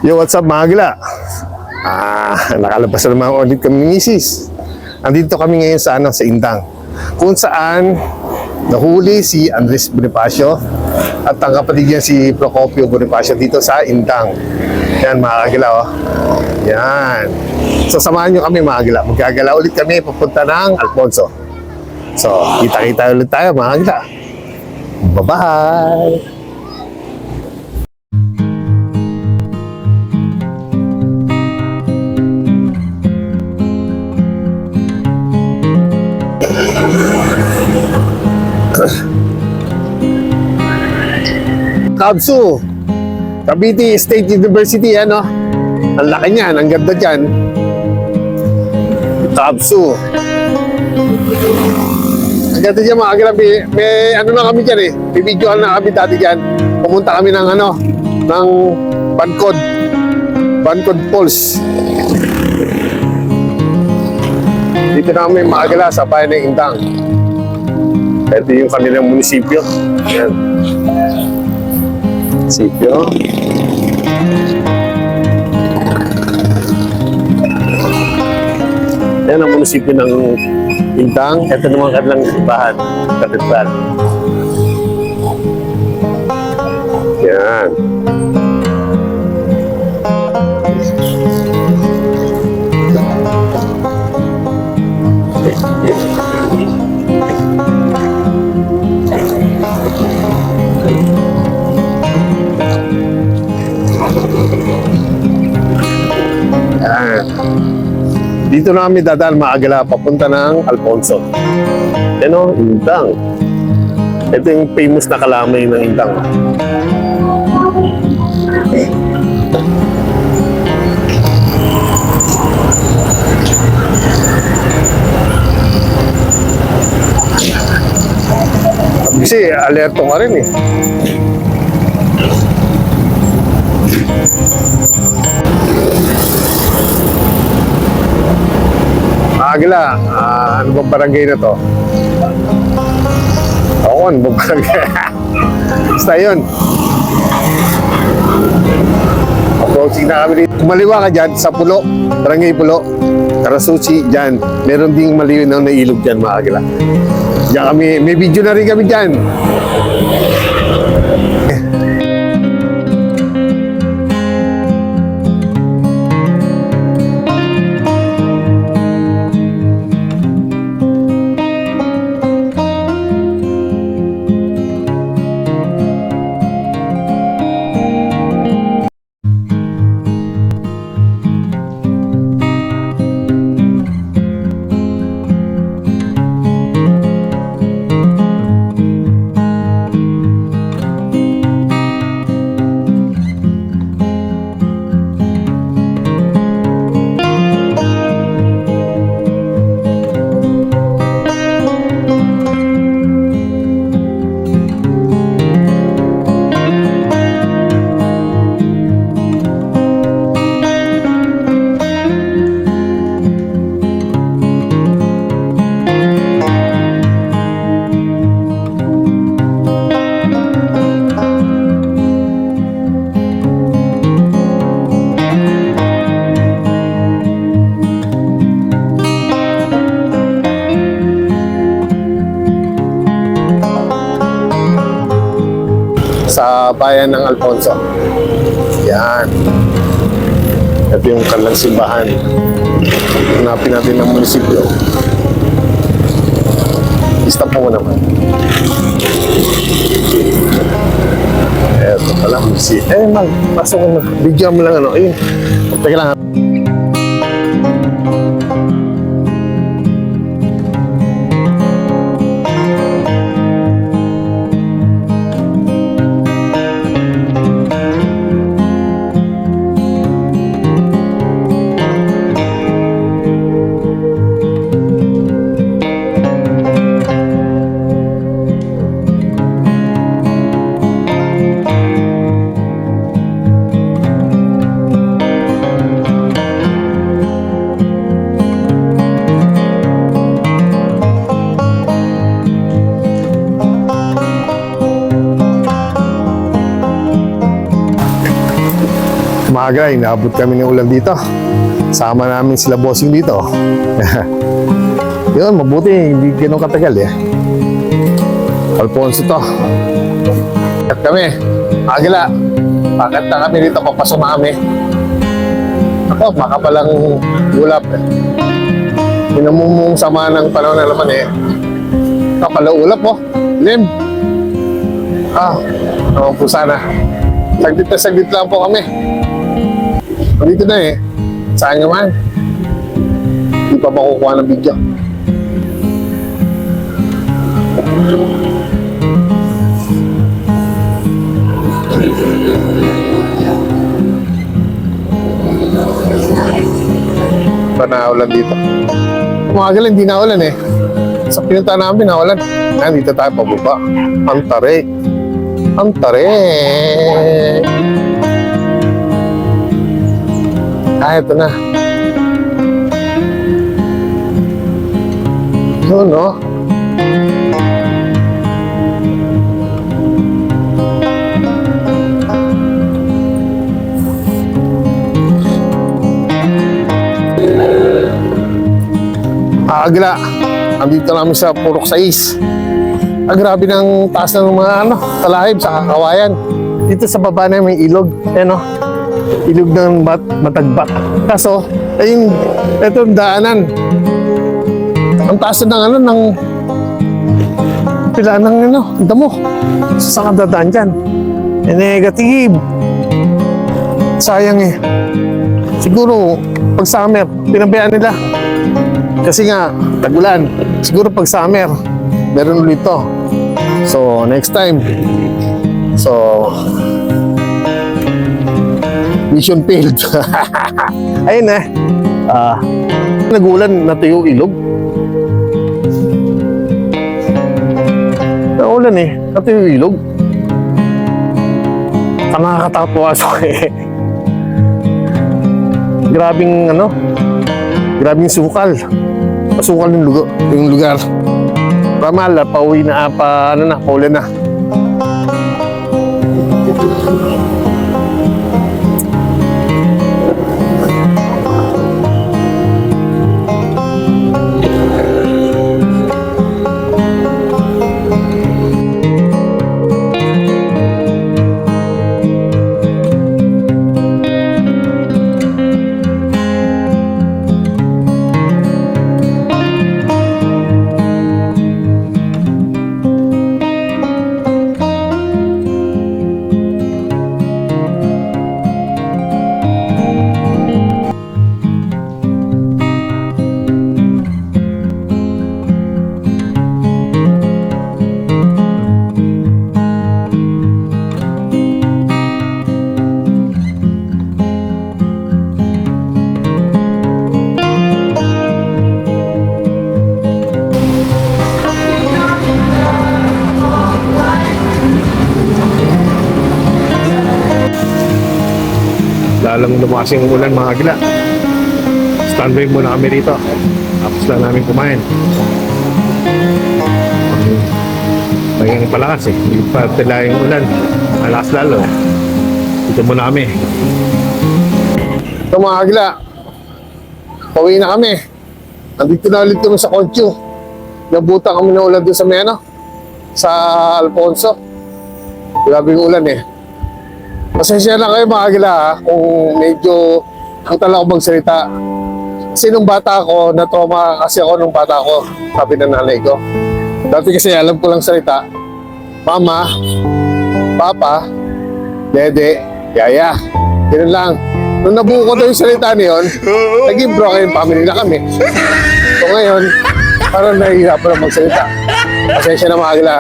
Yo, what's up mga gila? Nakalabas na naman ulit kami ni Mrs. Andito kami ngayon sa, sa Indang, kung saan nahuli si Andres Bonifacio at ang kapatid niya si Procopio Bonifacio dito sa Indang. Yan mga kagila, oh. Yan. So samahan nyo kami mga kagila. Magkagala ulit kami papunta ng Alfonso. So kita-kita ulit tayo mga kagila. Bye-bye! Kabsu, Cavite State University, ano? Ang laki niyan, ang ganda dyan. Kabsu. Ang ganda dyan mga kagila. May ano na kami dyan eh. May videoan na kami dati dyan. Pumunta kami ng ng Bancod Falls. Dito na kami mga kagila sa bayan ng Indang. Ito yung kanilang munisipyo. Yan. Munisipyo. Yan ang munisipyo ng Indang. Ito naman kanilang simbahan, katedral. Yan. Dito na kami dadaan mga kagila papunta ng Alfonso. Ano? Indang. Ito yung famous na kalamay ng Indang. Kasi alerto ka rin eh. Agila, ano bang barangay na to? Oo, ano bang barangay? Basta yun. Approaching na kami dito. Kumaliwa ka dyan sa Pulo, barangay Pulo, Karasuchi, dyan. Meron ding malinaw na ilog dyan mga agila. Diyan kami, may video na rin kami dyan. Sa bayan ng Alfonso. Yan. Ito yung kanilang simbahan. Hanapin natin ng munisipyo. Stop mo naman. Ito pala. Pasok mo na. Bigyan mo lang ano. Ayun. Teka lang. Umaga, inaabot kami ng ulan dito. Sama namin sila bossing dito. Yun, mabuti, hindi ganun katagal eh. Alfonso to. At kami, Agila, bakit na kami dito, papasok na kami. Ako, makapalang gulap eh. Pinamumung sama ng panahon na naman eh. Kapalaulap po, lim. Naman po sana. Saglit lang po kami. Dito na eh. Saan naman? Hindi pa makukuha ng video. Naulan dito. Umagal, hindi naulan eh. Sa pinunta namin, naulan. Dito tayo pababa. Ang tare. Ang tare. Ito na. Yun, no? Agila, andito namin sa Purok 6. Grabe ng taas ng mga talahib sa kawayan. Dito sa baba na may ilog. Ayan o. Ilog ng Matagbak. Kaso, ayun, ito daanan. Ang taas ng ng pila ng damo. Saan ka dadaan dyan? Negative. Sayang eh. Siguro, pag summer, pinabayaan nila. Kasi nga, tagulan. Siguro pag summer, meron ulit to. So, next time. So, mission failed. Ayun eh. Nagulan, natuyo ilog. Naulan eh, natuyo ilog. Nakakatawa so eh. Grabing grabing sukal. Pasukal yung lugar. Ramal, pauwi na, paulan na. Lalang lumakas yung ulan mga Agila. Standby muna kami rito. Tapos lang namin kumain. Mayroong palakas eh. Hindi pa tila yung ulan. Malakas lalo. Dito muna kami. Ito mga Agila. Pauwi na kami. Nandito na ulit kami sa Concho. Nabutan kami ng ulan doon sa Meno. Sa Alfonso. Grabe yung ulan eh. Pasensya na kayo mga Agila kung medyo lang ako magsalita. Kasi nung bata ako, na-trauma kasi ako nung bata ako, sabi ng nanay ko. Dati kasi alam ko lang salita, Mama, Papa, Dede, Yaya. Ganun lang. Nung nabuo ko daw yung salita niyon, naging broken family na kami. So ngayon, parang nahihirapan na magsalita. Pasensya na mga Agila.